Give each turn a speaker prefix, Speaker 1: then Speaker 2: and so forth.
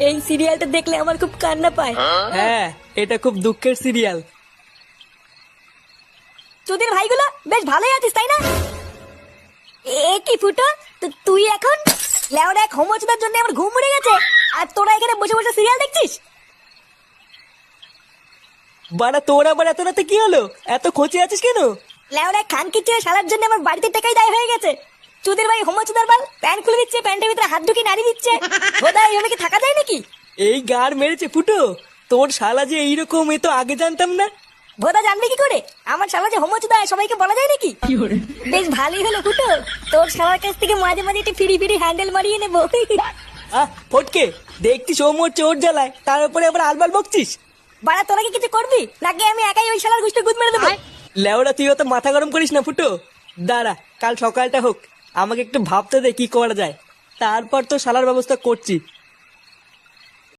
Speaker 1: এই সিরিয়ালটা দেখলে আমার খুব কান্না পায়।
Speaker 2: হ্যাঁ, এটা খুব দুঃখের সিরিয়াল।
Speaker 1: তোদের ভাইগুলো বেশ ভালোই আছিস তাই না? এ কি ফুটো, তুই এখন লেওরা এক হোমোচুদার জন্য আমার ঘুম উড়ে গেছে, আর তোরা এখানে বসে বসে সিরিয়াল দেখছিস?
Speaker 2: বাড়া তোর আবার এত রাতে কি হলো? এত খোঁচে আছিস কেন?
Speaker 1: লেওরা খান কিচ্ছে শালার জন্য আমার বাড়িতে টাকাই দায় হয়ে গেছে। তোদের ভাই হোমোচুদার বাল প্যান্ট খুলে দিচ্ছে, প্যান্টের ভিতরে হাত ঢুকিয়ে নাড়ি দিচ্ছে। বোধা এইভাবে কি থাকা যায় নাকি?
Speaker 2: এই গাড় মেরেছে ফুটো, তোর শালা যে এইরকম এ তো আগে জানতাম না।
Speaker 1: বোধা জানবি কি করে আমার শালা যে হোমোচুদা সবাইকে বলা যায় নাকি? বেশ ভালোই হলো ফুটো, তোর শালার কাছ থেকে মাঝে মাঝে একটু ফিরি ফিরি হ্যান্ডেল মারিয়ে নেবো।
Speaker 2: ফটকে, দেখছিস ও মোর চোর জ্বালায়, তার উপরে আবার আলবাল বকছিস।
Speaker 1: বাড়া তোরা কি কিছু করবি নাকি আমি একাই ওই শালার গুষ্টি গুদ মেরে দেবো?
Speaker 2: লেওড়া তুই অত মাথা গরম করিস না ফুটো। দাঁড়া, কাল সকালটা হোক, আমাকে একটু ভাবতে দে কি করা যায়, তারপর তো শালার ব্যবস্থা করছি।